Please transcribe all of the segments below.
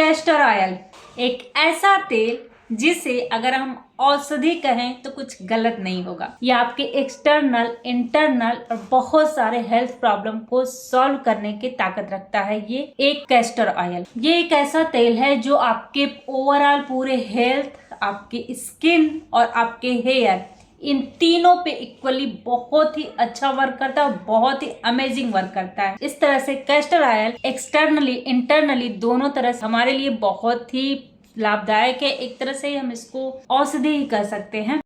Castor oil एक ऐसा तेल जिसे अगर हम औषधि कहें तो कुछ गलत नहीं होगा। ये आपके एक्सटर्नल, इंटरनल और बहुत सारे हेल्थ प्रॉब्लम को सॉल्व करने की ताकत रखता है। ये एक कैस्टर ऑयल, ये एक ऐसा तेल है जो आपके ओवरऑल पूरे हेल्थ, आपके स्किन और आपके हेयर, इन तीनों पे इक्वली बहुत ही अच्छा वर्क करता है और बहुत ही अमेजिंग वर्क करता है। इस तरह से कैस्टर ऑयल एक्सटर्नली, इंटरनली दोनों तरह से हमारे लिए बहुत ही लाभदायक है। एक तरह से हम इसको औषधि ही कर सकते हैं।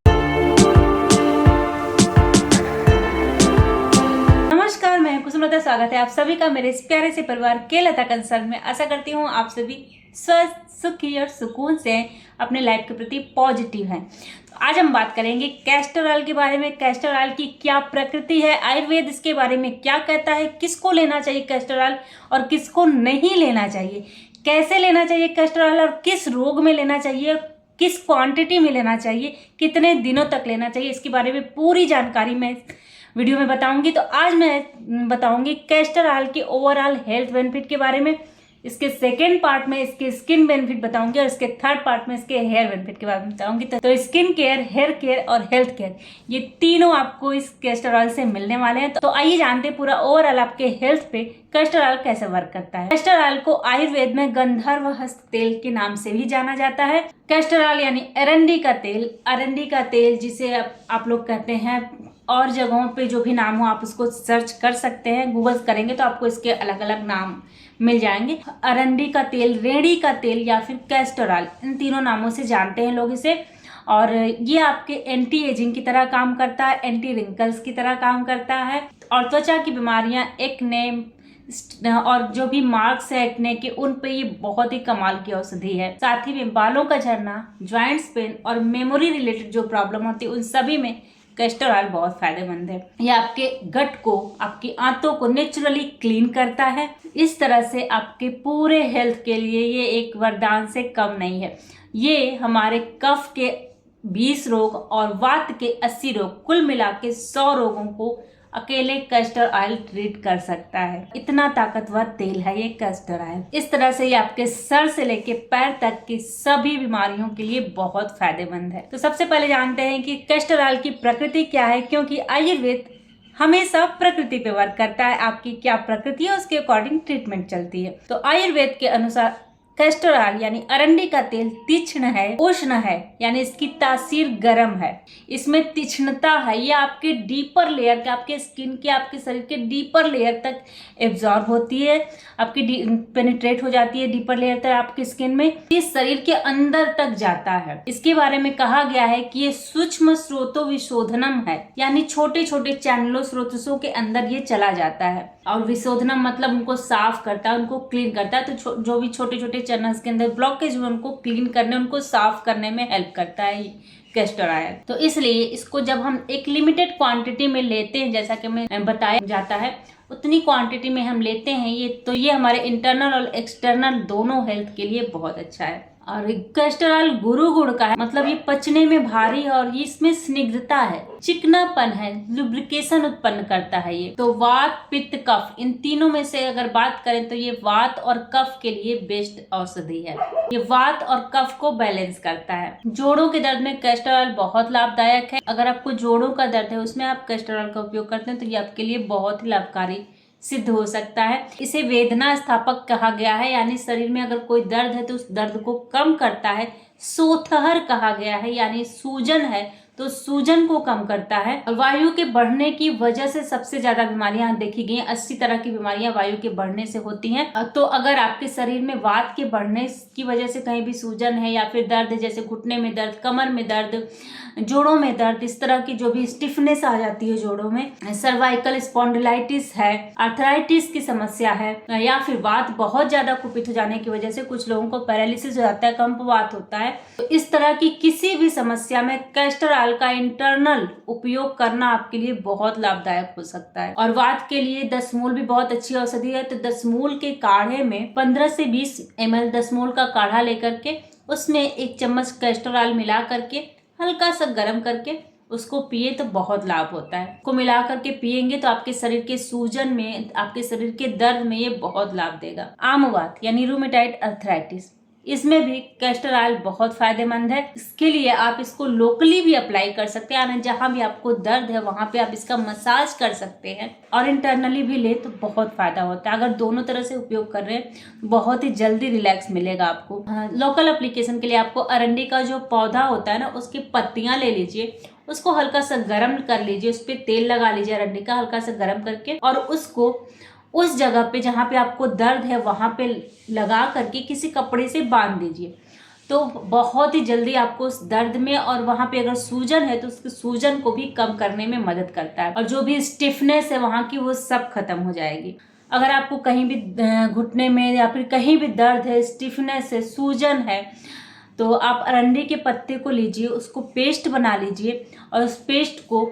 नमस्कार, मैं कुसुमलता, स्वागत है आप सभी का मेरे इस प्यारे से परिवार के लता कंसल्ट में। आशा करती हूँ आप सभी स्वस्थ, सुखी और सुकून से अपने लाइफ के प्रति पॉजिटिव हैं। तो आज हम बात करेंगे कैस्टर ऑयल के बारे में। कैस्टर ऑयल की क्या प्रकृति है, आयुर्वेद इसके बारे में क्या कहता है, किसको लेना चाहिए कैस्टर ऑयल और किसको नहीं लेना चाहिए, कैसे लेना चाहिए कैस्टर ऑयल और किस रोग में लेना चाहिए, किस क्वांटिटी में लेना चाहिए, कितने दिनों तक लेना चाहिए, इसके बारे में पूरी जानकारी मैं वीडियो में बताऊंगी। तो आज मैं बताऊंगी कैस्टर ऑयल के ओवरऑल हेल्थ बेनिफिट के बारे में, इसके सेकेंड पार्ट में इसके स्किन बेनिफिट बताऊंगी और इसके थर्ड पार्ट में इसके हेयर बेनिफिट के बारे में बताऊंगी। तो स्किन केयर, हेयर केयर और हेल्थ केयर, ये तीनों आपको इस कैस्टर ऑयल से मिलने वाले हैं। तो आइए जानते हैं पूरा ओवरऑल आपके हेल्थ पे कैस्टर ऑयल कैसे वर्क करता है। कैस्टर ऑयल को आयुर्वेद में गंधर्व हस्त तेल के नाम से भी जाना जाता है। कैस्टर ऑयल यानी अरंडी का तेल, अरंडी का तेल जिसे आप लोग कहते हैं, और जगहों पे जो भी नाम हो आप उसको सर्च कर सकते हैं, गूगल करेंगे तो आपको इसके अलग अलग नाम मिल जाएंगे। अरंडी का तेल, रेड़ी का तेल या फिर कैस्टर ऑयल, इन तीनों नामों से जानते हैं लोग इसे। और ये आपके एंटी एजिंग की तरह काम करता है, एंटी रिंकल्स की तरह काम करता है और त्वचा की बीमारियां, एक्ने और जो भी मार्क्स है एक्ने के, उन पे ये बहुत ही कमाल की औषधि है। साथ ही में बालों का झड़ना, ज्वाइंट्स पेन और मेमोरी रिलेटेड जो प्रॉब्लम होती है उन सभी में कैस्टर ऑयल बहुत फायदेमंद है। ये आपके गट को, आपकी आंतों को नेचुरली क्लीन करता है। इस तरह से आपके पूरे हेल्थ के लिए ये एक वरदान से कम नहीं है। ये हमारे कफ के 20 रोग और वात के 80 रोग, कुल मिला के 100 रोगों को अकेले कैस्टर ऑयल ट्रीट कर सकता है। इतना ताकतवर तेल है ये कैस्टर ऑयल। इस तरह से ये आपके सर से लेके पैर तक की सभी बीमारियों के लिए बहुत फायदेमंद है। तो सबसे पहले जानते हैं कि कैस्टर ऑयल की प्रकृति क्या है, क्योंकि आयुर्वेद हमेशा प्रकृति पे वर्क करता है। आपकी क्या प्रकृति है उसके अकॉर्डिंग ट्रीटमेंट चलती है। तो आयुर्वेद के अनुसार कैस्टर ऑयल यानी अरंडी का तेल तीक्ष्ण है, उष्ण है, यानी इसकी तासीर गर्म है, इसमें तीक्ष्णता है। ये आपके डीपर लेयर के, आपके स्किन के, आपके शरीर के डीपर लेयर तक एब्जॉर्ब होती है, आपकी पेनिट्रेट हो जाती है डीपर लेयर तक आपकी स्किन में, ये शरीर के अंदर तक जाता है। इसके बारे में कहा गया है कि ये सूक्ष्म स्रोतो विशोधनम है, यानी छोटे छोटे चैनलों, स्रोतों के अंदर ये चला जाता है। और विशोधनम मतलब उनको साफ करता है, उनको क्लीन करता है। तो जो भी छोटे छोटे चैनल्स के अंदर ब्लॉकेज में उनको क्लीन करने, उनको साफ करने में हेल्प करता है कैस्टर ऑयल। तो इसलिए इसको जब हम एक लिमिटेड क्वांटिटी में लेते हैं, जैसा कि मैं बताया जाता है उतनी क्वांटिटी में हम लेते हैं ये हमारे इंटरनल और एक्सटर्नल दोनों हेल्थ के लिए बहुत अच्छा है। और कैस्टर ऑयल गुरु गुण का है, मतलब ये पचने में भारी है और ये इसमें स्निग्धता है, चिकनापन है, लुब्रिकेशन उत्पन्न करता है ये। तो वात, पित्त, कफ, इन तीनों में से अगर बात करें तो ये वात और कफ के लिए बेस्ट औषधि है। ये वात और कफ को बैलेंस करता है। जोड़ों के दर्द में कैस्टर ऑयल बहुत लाभदायक है। अगर आपको जोड़ों का दर्द है उसमें आप कैस्टर ऑयल का उपयोग करते हैं तो ये आपके लिए बहुत ही लाभकारी सिद्ध हो सकता है। इसे वेदना स्थापक कहा गया है, यानी शरीर में अगर कोई दर्द है तो उस दर्द को कम करता है। सोथहर कहा गया है, यानी सूजन है तो सूजन को कम करता है। और वायु के बढ़ने की वजह से सबसे ज्यादा बीमारियां देखी गई हैं। 80 तरह की बीमारियां वायु के बढ़ने से होती हैं। तो अगर आपके शरीर में वात के बढ़ने की वजह से कहीं भी सूजन है या फिर दर्द है, जैसे घुटने में दर्द, कमर में दर्द, जोड़ों में दर्द, इस तरह की जो भी स्टिफनेस आ जाती है जोड़ों में, सर्वाइकल स्पॉन्डिलाइटिस है, आर्थराइटिस की समस्या है, या फिर वात बहुत ज्यादा कुपित हो जाने की वजह से कुछ लोगों को पैरालिसिस हो जाता है, कंपवात होता है, तो इस तरह की किसी भी समस्या में कैस्टर ऑयल का इंटरनल उपयोग करना आपके लिए बहुत लाभदायक हो सकता है। और वात के लिए दसमूल भी बहुत अच्छी औषधि है। तो दसमूल के काढ़े में 15 से 20 ml दसमूल का काढ़ा लेकर के उसमें 1 चम्मच कैस्टर ऑयल मिला करके हल्का सा गर्म करके उसको पिए तो बहुत लाभ होता है। को मिला करके पिएंगे तो आपके शरीर के सूजन में, आपके शरीर के दर्द में ये बहुत लाभ देगा। आम वात यानी रूमेटाइड अर्थराइटिस, इसमें भी कैस्टर ऑयल बहुत फायदेमंद है। इसके लिए आप इसको लोकली भी अप्लाई कर सकते हैं, यानी जहां भी आपको दर्द है वहां पे आप इसका मसाज कर सकते हैं, और इंटरनली भी ले तो बहुत फायदा होता है। अगर दोनों तरह से उपयोग कर रहे हैं बहुत ही जल्दी रिलैक्स मिलेगा आपको। लोकल एप्लीकेशन के लिए आपको अरंडी का जो पौधा होता है ना, उसकी पत्तियां ले लीजिए, उसको हल्का सा गर्म कर लीजिए, उस पर तेल लगा लीजिए अरंडी का हल्का सा गर्म करके, और उसको उस जगह पे जहाँ पे आपको दर्द है वहाँ पे लगा करके किसी कपड़े से बांध दीजिए, तो बहुत ही जल्दी आपको उस दर्द में, और वहाँ पे अगर सूजन है तो उसकी सूजन को भी कम करने में मदद करता है, और जो भी स्टिफनेस है वहाँ की वो सब खत्म हो जाएगी। अगर आपको कहीं भी घुटने में या फिर कहीं भी दर्द है, स्टिफनेस है, सूजन है, तो आप अरंडी के पत्ते को लीजिए, उसको पेस्ट बना लीजिए, और उस पेस्ट को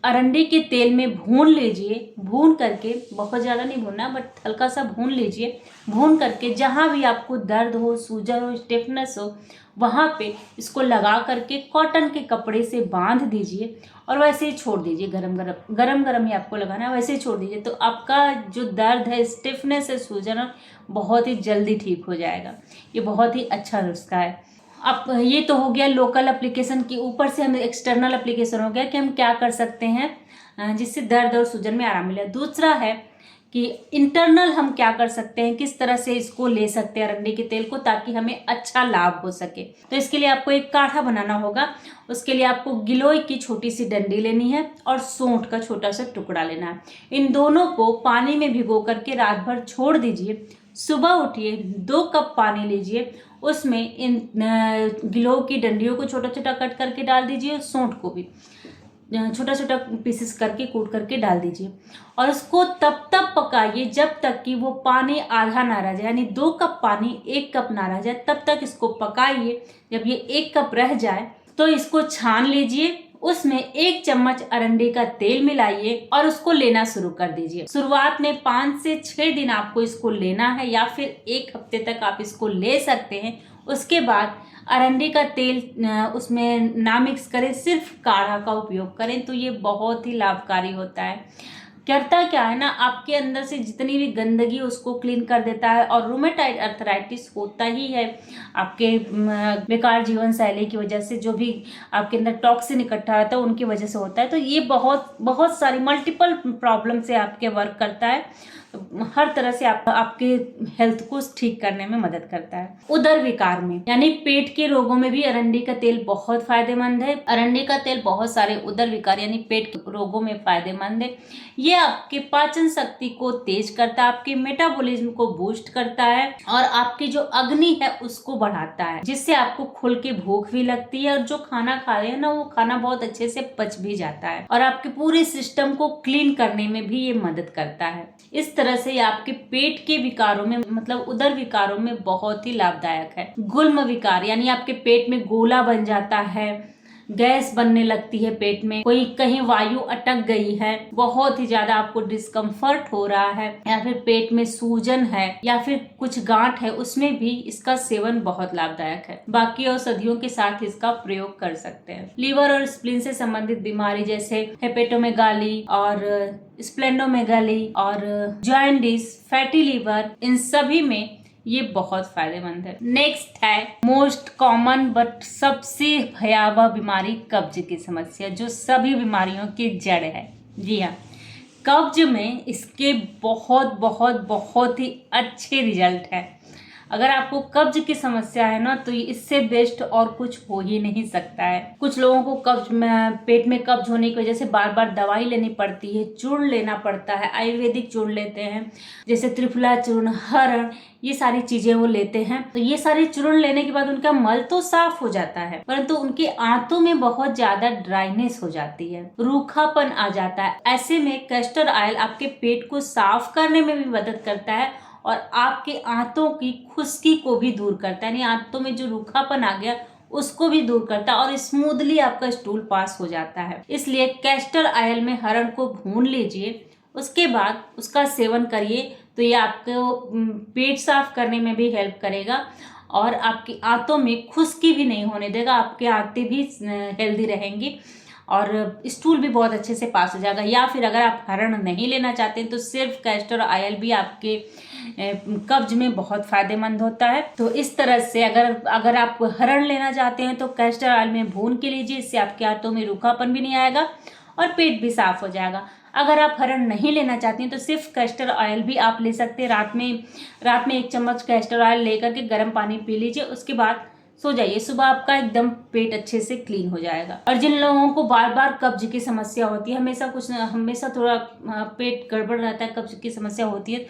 अरंडी के तेल में भून लीजिए। भून करके, बहुत ज़्यादा नहीं भूनना, बट हल्का सा भून लीजिए। भून करके जहाँ भी आपको दर्द हो, सूजन हो, स्टिफनेस हो, वहाँ पे इसको लगा करके कॉटन के कपड़े से बांध दीजिए, और वैसे ही छोड़ दीजिए। गरम गरम ही आपको लगाना है, वैसे ही छोड़ दीजिए, तो आपका जो दर्द है, स्टिफनेस है, सूजन है, बहुत ही जल्दी ठीक हो जाएगा। ये बहुत ही अच्छा नुस्खा है। अब ये तो हो गया लोकल एप्लीकेशन की, ऊपर से हमें एक्सटर्नल एप्लीकेशन हो गया कि हम क्या कर सकते हैं जिससे दर्द और सूजन में आराम मिले। दूसरा है कि इंटरनल हम क्या कर सकते हैं, किस तरह से इसको ले सकते हैं अरंडी के तेल को, ताकि हमें अच्छा लाभ हो सके। तो इसके लिए आपको एक काढ़ा बनाना होगा। उसके लिए आपको गिलोय की छोटी सी डंडी लेनी है और सौंठ का छोटा सा टुकड़ा लेना है। इन दोनों को पानी में भिगो करके रात भर छोड़ दीजिए। सुबह उठिए, 2 कप पानी लीजिए, उसमें इन गिलोय की डंडियों को छोटा छोटा कट करके डाल दीजिए, सौंठ को भी छोटा छोटा पीसेस करके कूट करके डाल दीजिए, और उसको तब तक पकाइए जब तक कि वो पानी आधा ना रह जाए, यानी 2 कप पानी 1 कप ना रह जाए, तब तक इसको पकाइए। जब ये 1 कप रह जाए तो इसको छान लीजिए, उसमें 1 चम्मच अरंडी का तेल मिलाइए और उसको लेना शुरू कर दीजिए। शुरुआत में 5 से 6 दिन आपको इसको लेना है, या फिर 1 हफ्ते तक आप इसको ले सकते हैं। उसके बाद अरंडी का तेल उसमें ना मिक्स करें, सिर्फ काढ़ा का उपयोग करें, तो ये बहुत ही लाभकारी होता है। करता क्या है ना, आपके अंदर से जितनी भी गंदगी उसको क्लीन कर देता है, और रूमेटाइड अर्थराइटिस होता ही है आपके बेकार जीवन शैली की वजह से, जो भी आपके अंदर टॉक्सिन इकट्ठा होता है उनकी वजह से होता है। तो ये बहुत सारी मल्टीपल प्रॉब्लम से आपके वर्क करता है, हर तरह से आपके हेल्थ को ठीक करने में मदद करता है। उदर विकार में, यानी पेट के रोगों में भी अरंडी का तेल बहुत फायदेमंद है। अरंडी का तेल बहुत सारे उदर विकार यानी पेट के रोगों में फायदेमंद है। ये आपके पाचन शक्ति को तेज करता है, आपके मेटाबॉलिज्म को बूस्ट करता है, और आपकी जो अग्नि है उसको बढ़ाता है, जिससे आपको खुल के भूख भी लगती है, और जो खाना खा रहे हैं ना वो खाना बहुत अच्छे से पच भी जाता है, और आपके पूरे सिस्टम को क्लीन करने में भी ये मदद करता है। इस तरह से आपके पेट के विकारों में, मतलब उदर विकारों में बहुत ही लाभदायक है। गुल्म विकार यानी आपके पेट में गोला बन जाता है, गैस बनने लगती है पेट में, कोई कहीं वायु अटक गई है, बहुत ही ज्यादा आपको डिस्कम्फर्ट हो रहा है, या फिर पेट में सूजन है, या फिर कुछ गांठ है, उसमें भी इसका सेवन बहुत लाभदायक है। बाकी औषधियों के साथ इसका प्रयोग कर सकते हैं। लीवर और स्प्लीन से संबंधित बीमारी जैसे हेपेटोमेगाली और स्प्लेंडोमेगाली और जॉन्डिस, फैटी लीवर, इन सभी में ये बहुत फायदेमंद है। नेक्स्ट है मोस्ट कॉमन बट सबसे भयावह बीमारी, कब्ज की समस्या, जो सभी बीमारियों की जड़ है। जी हाँ, कब्ज में इसके बहुत बहुत बहुत ही अच्छे रिजल्ट है। अगर आपको कब्ज की समस्या है ना, तो इससे बेस्ट और कुछ हो ही नहीं सकता है। कुछ लोगों को कब्ज में, पेट में कब्ज होने की वजह से बार बार दवाई लेनी पड़ती है, चूर्ण लेना पड़ता है, आयुर्वेदिक चूर्ण लेते हैं, जैसे त्रिफला चूर्ण, हरण, ये सारी चीजें वो लेते हैं। तो ये सारे चूर्ण लेने के बाद उनका मल तो साफ हो जाता है, परंतु उनके आंतों में बहुत ज्यादा ड्राइनेस हो जाती है, रूखापन आ जाता है। ऐसे में कैस्टर ऑयल आपके पेट को साफ करने में भी मदद करता है, और आपके आंतों की खुश्की को भी दूर करता है, यानी आंतों में जो रूखापन आ गया उसको भी दूर करता है, और स्मूथली आपका स्टूल पास हो जाता है। इसलिए कैस्टर ऑयल में हरण को भून लीजिए, उसके बाद उसका सेवन करिए, तो ये आपको पेट साफ करने में भी हेल्प करेगा, और आपकी आंतों में खुश्की भी नहीं होने देगा, आपके आंतें भी हेल्दी रहेंगी, और स्टूल भी बहुत अच्छे से पास हो जाएगा। या फिर अगर आप हरण नहीं लेना चाहते हैं तो सिर्फ कैस्टर ऑयल भी आपके कब्ज में बहुत फायदेमंद होता है। तो इस तरह से अगर आप हरण लेना चाहते हैं तो कैस्टर ऑयल में भून के लीजिए, इससे आपके आंतों में रूखापन भी नहीं आएगा और पेट भी साफ हो जाएगा। अगर आप हरण नहीं लेना चाहती हैं तो सिर्फ कैस्टर ऑयल भी आप ले सकते हैं। रात में 1 चम्मच कैस्टर ऑयल लेकर के गर्म पानी पी लीजिए, उसके बाद सो जाइए। सुबह आपका एकदम पेट अच्छे से क्लीन हो जाएगा। और जिन लोगों को बार बार कब्ज की समस्या होती है, हमेशा थोड़ा पेट गड़बड़ रहता है, कब्ज की समस्या होती है,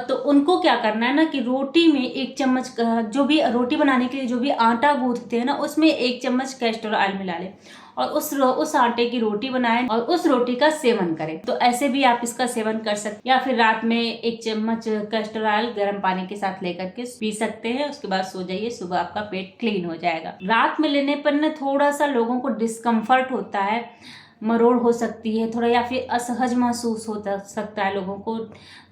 तो उनको क्या करना है ना कि रोटी में 1 चम्मच, जो भी रोटी बनाने के लिए जो भी आटा गूंथते हैं ना, उसमें 1 चम्मच कैस्टर ऑयल मिला लें और उस आटे की रोटी बनाएं और उस रोटी का सेवन करें। तो ऐसे भी आप इसका सेवन कर सकते हैं। या फिर रात में 1 चम्मच कैस्टर ऑयल गर्म पानी के साथ लेकर के पी सकते हैं, उसके बाद सो जाइए, सुबह आपका पेट क्लीन हो जाएगा। रात में लेने पर ना थोड़ा सा लोगों को डिस्कम्फर्ट होता है, मरोड़ हो सकती है थोड़ा, या फिर असहज महसूस हो सकता है लोगों को।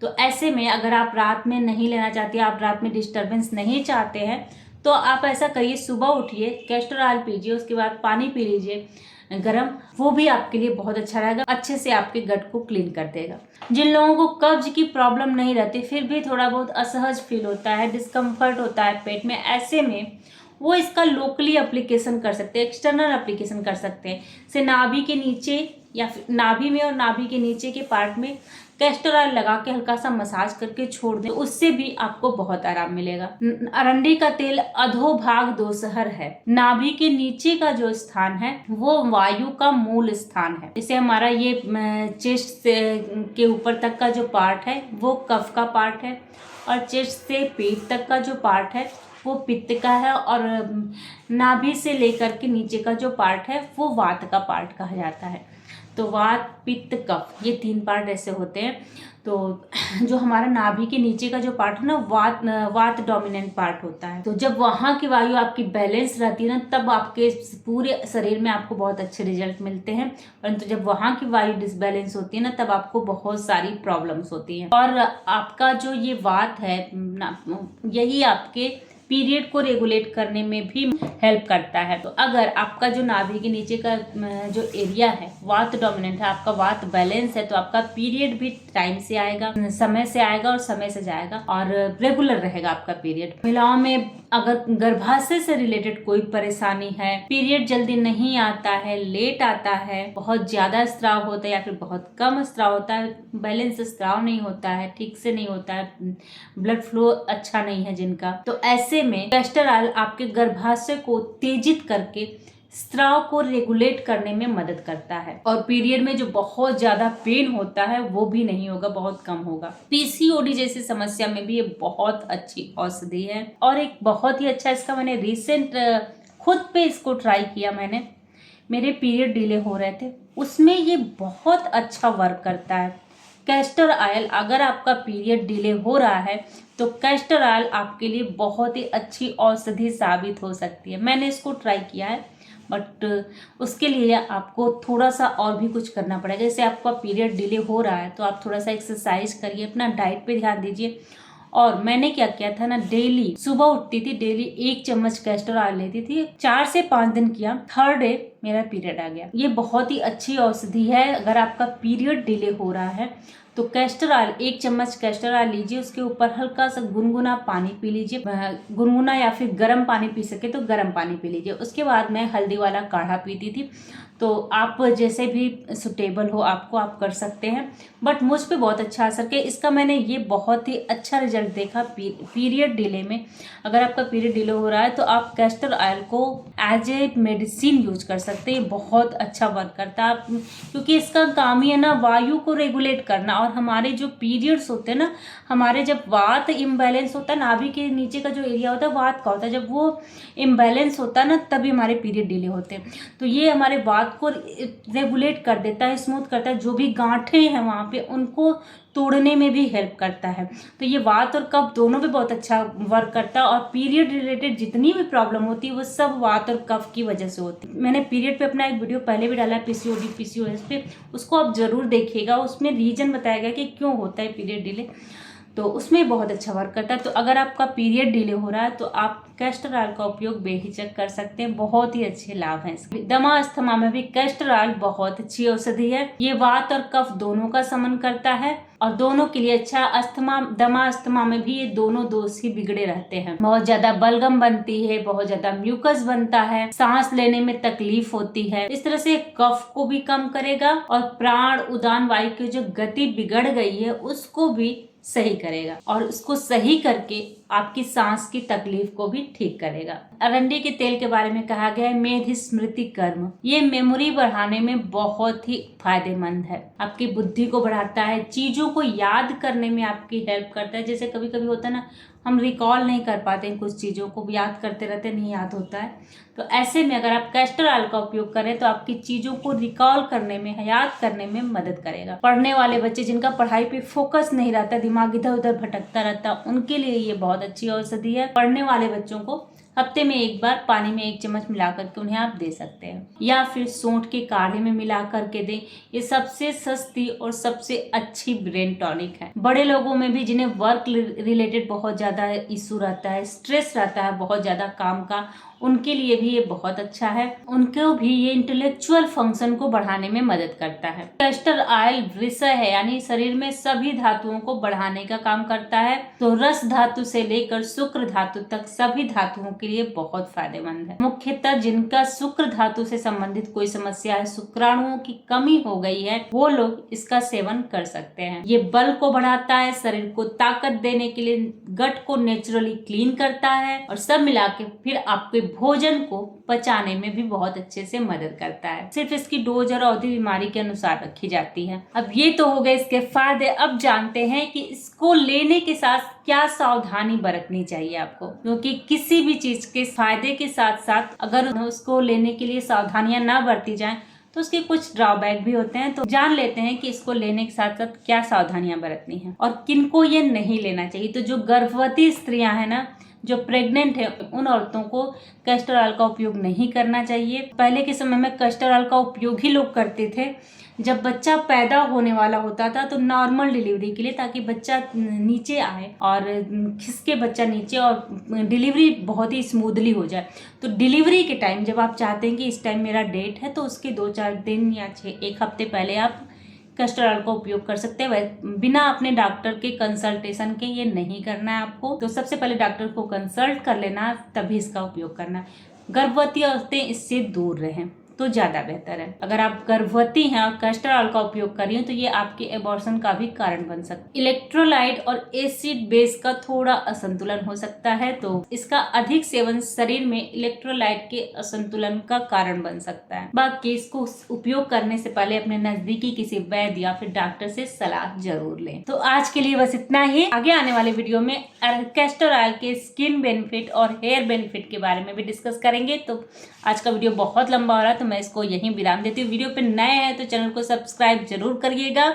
तो ऐसे में अगर आप रात में नहीं लेना चाहते, आप रात में डिस्टर्बेंस नहीं चाहते हैं, तो आप ऐसा करिए, सुबह उठिए, कैस्टर ऑयल पीजिए, उसके बाद पानी पी लीजिए गरम, वो भी आपके लिए बहुत अच्छा रहेगा, अच्छे से आपके गट को क्लीन कर देगा। जिन लोगों को कब्ज की प्रॉब्लम नहीं रहती फिर भी थोड़ा बहुत असहज फील होता है, डिस्कम्फर्ट होता है पेट में, ऐसे में वो इसका लोकली एप्लीकेशन कर सकते हैं, एक्सटर्नल एप्लीकेशन कर सकते हैं। से नाभि के नीचे या फिर नाभि में और नाभि के नीचे के पार्ट में कैस्टर ऑयल लगा के हल्का सा मसाज करके छोड़ दें, उससे भी आपको बहुत आराम मिलेगा। अरंडी का तेल अधोभाग दोसहर है। नाभि के नीचे का जो स्थान है वो वायु का मूल स्थान है। जैसे हमारा ये चेस्ट के ऊपर तक का जो पार्ट है वो कफ का पार्ट है, और चेस्ट से पेट तक का जो पार्ट है वो पित्त का है, और नाभि से लेकर के नीचे का जो पार्ट है वो वात का पार्ट कहा जाता है। तो वात, पित्त, कफ, ये 3 पार्ट ऐसे होते हैं। तो जो हमारा नाभि के नीचे का जो पार्ट है ना, वात डोमिनेंट पार्ट होता है। तो जब वहाँ की वायु आपकी बैलेंस रहती है ना, तब आपके पूरे शरीर में आपको बहुत अच्छे रिजल्ट मिलते हैं। परंतु जब वहाँ की वायु डिसबैलेंस होती है ना, तब आपको बहुत सारी प्रॉब्लम्स होती हैं। और आपका जो ये वात है यही आपके पीरियड को रेगुलेट करने में भी हेल्प करता है। तो अगर आपका जो नाभि के नीचे का जो एरिया है वात डोमिनेंट है, आपका वात बैलेंस है, तो आपका पीरियड भी टाइम से आएगा, समय से आएगा और समय से जाएगा, और रेगुलर रहेगा आपका पीरियड। महिलाओं में अगर गर्भाशय से रिलेटेड कोई परेशानी है, पीरियड जल्दी नहीं आता है, लेट आता है, बहुत ज्यादा स्त्राव होता है या फिर बहुत कम स्त्राव होता है, बैलेंस स्त्राव नहीं होता है, ठीक से नहीं होता है, ब्लड फ्लो अच्छा नहीं है जिनका, तो ऐसे में कैस्टर ऑयल आपके गर्भाशय को उत्तेजित करके स्त्राव को रेगुलेट करने में मदद करता है। और पीरियड में जो बहुत ज्यादा पेन होता है वो भी नहीं होगा, बहुत कम होगा। पीसीओडी जैसी समस्या में भी ये बहुत अच्छी औषधि है। और एक बहुत ही अच्छा, इसका मैंने रिसेंट खुद पे इसको ट्राई किया, मैंने मेरे पीरियड डिले हो रहे थे, उसमें ये बहुत अच्छा वर्क करता है। कैस्टर ऑयल, अगर आपका पीरियड डिले हो रहा है तो कैस्टर ऑयल आपके लिए बहुत ही अच्छी औषधि साबित हो सकती है। मैंने इसको ट्राई किया है, बट उसके लिए आपको थोड़ा सा और भी कुछ करना पड़ेगा। जैसे आपका पीरियड डिले हो रहा है तो आप थोड़ा सा एक्सरसाइज करिए, अपना डाइट पे ध्यान दीजिए। और मैंने क्या किया था ना, डेली सुबह उठती थी, डेली 1 चम्मच कैस्टर ऑयल लेती थी, 4 से 5 दिन किया, 3rd डे मेरा पीरियड आ गया। ये बहुत ही अच्छी औषधि है। अगर आपका पीरियड डिले हो रहा है तो कैस्टर ऑयल, 1 चम्मच कैस्टर ऑयल लीजिए, उसके ऊपर हल्का सा गुनगुना पानी पी लीजिए, गुनगुना या फिर गर्म पानी पी सके तो गर्म पानी पी लीजिए। उसके बाद मैं हल्दी वाला काढ़ा पीती थी। तो आप जैसे भी सुटेबल हो आपको, आप कर सकते हैं, बट मुझ पे बहुत अच्छा असर किया इसका। मैंने ये बहुत ही अच्छा रिजल्ट देखा पीरियड डिले में। अगर आपका पीरियड डिले हो रहा है तो आप कैस्टर ऑयल को एज ए मेडिसिन यूज कर सकते हैं, बहुत अच्छा वर्क करता है। क्योंकि इसका काम ही है ना वायु को रेगुलेट करना। और हमारे जो पीरियड्स होते हैं ना, हमारे जब वात इम्बैलेंस होता है, नाभि के नीचे का जो एरिया होता है वात का होता है, जब वो इम्बैलेंस होता है ना तभी हमारे पीरियड डिले होते हैं। तो ये हमारे वात को रेगुलेट कर देता है, स्मूथ करता है, जो भी गांठें हैं वहाँ पे उनको तोड़ने में भी हेल्प करता है। तो ये वात और कफ दोनों पे बहुत अच्छा वर्क करता है। और पीरियड रिलेटेड जितनी भी प्रॉब्लम होती है वो सब वात और कफ की वजह से होती है। मैंने पीरियड पे अपना एक वीडियो पहले भी डाला है, पीसीओडी पीसीओएस पे, उसको आप जरूर देखिएगा। उसमें रीजन बताया गया कि क्यों होता है पीरियड डिले। तो उसमें बहुत अच्छा वर्क करता है। तो अगर आपका पीरियड डिले हो रहा है तो आप कैस्टर ऑयल का उपयोग बेहिचक कर सकते हैं, बहुत ही अच्छे लाभ हैं इसके। दमा अस्थमा में भी कैस्टर ऑयल बहुत अच्छी औषधि है। ये वात और कफ दोनों का शमन करता है और दोनों के लिए अच्छा। अस्थमा, दमा अस्थमा में भी ये दोनों दोष ही बिगड़े रहते हैं। बहुत ज्यादा बलगम बनती है, बहुत ज्यादा म्यूकस बनता है, सांस लेने में तकलीफ होती है। इस तरह से कफ को भी कम करेगा और प्राण उदान वायु की जो गति बिगड़ गई है उसको भी सही करेगा और उसको सही करके आपकी सांस की तकलीफ को भी ठीक करेगा। अरंडी के तेल के बारे में कहा गया है मेधि स्मृति कर्म, ये मेमोरी बढ़ाने में बहुत ही फायदेमंद है। आपकी बुद्धि को बढ़ाता है, चीजों को याद करने में आपकी हेल्प करता है। जैसे कभी कभी होता है ना, हम रिकॉल नहीं कर पाते हैं, कुछ चीजों को याद करते रहते नहीं याद होता है। तो ऐसे में अगर आप कैस्टर ऑयल का उपयोग करें तो आपकी चीजों को रिकॉल करने में, याद करने में मदद करेगा। पढ़ने वाले बच्चे जिनका पढ़ाई पे फोकस नहीं रहता, दिमाग इधर उधर भटकता रहता, उनके लिए ये बहुत अच्छी औषधि है। पढ़ने वाले बच्चों को हफ्ते में एक बार पानी में 1 चम्मच मिला करके उन्हें आप दे सकते हैं, या फिर सूंठ के काढ़े में मिला करके दें। ये सबसे सस्ती और सबसे अच्छी ब्रेन टॉनिक है। बड़े लोगों में भी जिन्हें वर्क रिलेटेड बहुत ज्यादा इशू रहता है, स्ट्रेस रहता है बहुत ज्यादा काम का, उनके लिए भी ये बहुत अच्छा है। उनको भी ये इंटेलेक्चुअल फंक्शन को बढ़ाने में मदद करता है। कैस्टर ऑयल विषय है, यानी शरीर में सभी धातुओं को बढ़ाने का काम करता है। तो रस धातु से लेकर शुक्र धातु तक सभी धातुओं के लिए बहुत फायदेमंद है। मुख्यतः जिनका शुक्र धातु से संबंधित कोई समस्या है, शुक्राणुओं की कमी हो गई है, वो लोग इसका सेवन कर सकते हैं। ये बल को बढ़ाता है, शरीर को ताकत देने के लिए, गट को नेचुरली क्लीन करता है और सब मिला के फिर आपके भोजन को पचाने में भी बहुत अच्छे से मदद करता है। सिर्फ इसकी डोज और अवधि बीमारी के अनुसार रखी जाती है। अब ये तो हो गए इसके फायदे। अब जानते हैं कि इसको लेने के साथ क्या सावधानी बरतनी चाहिए आपको, क्योंकि किसी भी चीज के फायदे के साथ साथ अगर उसको लेने के लिए सावधानियां ना बरती जाएं तो उसके कुछ ड्रॉबैक भी होते हैं। तो जान लेते हैं कि इसको लेने के साथ साथ क्या सावधानियां बरतनी है और किनको ये नहीं लेना चाहिए। तो जो गर्भवती स्त्रियां हैं ना, जो प्रेग्नेंट है, उन औरतों को कैस्टर ऑयल का उपयोग नहीं करना चाहिए। पहले के समय में कैस्टर ऑयल का उपयोग ही लोग करते थे जब बच्चा पैदा होने वाला होता था, तो नॉर्मल डिलीवरी के लिए, ताकि बच्चा नीचे आए और खिसके बच्चा नीचे और डिलीवरी बहुत ही स्मूथली हो जाए। तो डिलीवरी के टाइम जब आप चाहते हैं कि इस टाइम मेरा डेट है, तो उसके 2-4 दिन या 1 हफ्ते पहले आप कैस्टर ऑयल का उपयोग कर सकते हैं। बिना अपने डॉक्टर के कंसल्टेशन के ये नहीं करना है आपको। तो सबसे पहले डॉक्टर को कंसल्ट कर लेना, तभी इसका उपयोग करना है। गर्भवती औरतें इससे दूर रहें तो ज्यादा बेहतर है। अगर आप गर्भवती हैं और कैस्टर ऑयल का उपयोग कर रही हैं तो ये आपके एबॉर्शन का भी कारण बन सकता है। इलेक्ट्रोलाइट और एसिड बेस का थोड़ा असंतुलन हो सकता है, तो इसका अधिक सेवन शरीर में इलेक्ट्रोलाइट के असंतुलन का कारण बन सकता है। बाकी इसको उपयोग करने से पहले अपने नजदीकी किसी वैद्य या फिर डॉक्टर से सलाह जरूर लें। तो आज के लिए बस इतना ही। आगे आने वाले वीडियो में कैस्टर ऑयल के स्किन बेनिफिट और हेयर बेनिफिट के बारे में भी डिस्कस करेंगे। तो आज का वीडियो बहुत लंबा हो रहा है तो मैं इसको यहीं विराम देती हूँ। वीडियो पे नए हैं तो चैनल को सब्सक्राइब जरूर करिएगा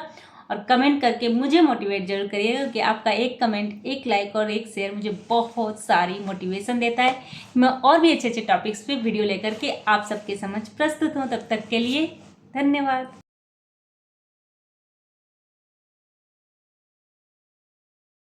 और कमेंट करके मुझे मोटिवेट जरूर करिएगा, कि आपका एक कमेंट, एक लाइक और एक शेयर मुझे बहुत सारी मोटिवेशन देता है। मैं और भी अच्छे अच्छे टॉपिक्स पे वीडियो लेकर के आप सबके समक्ष प्रस्तुत हूँ। तब तक के लिए धन्यवाद।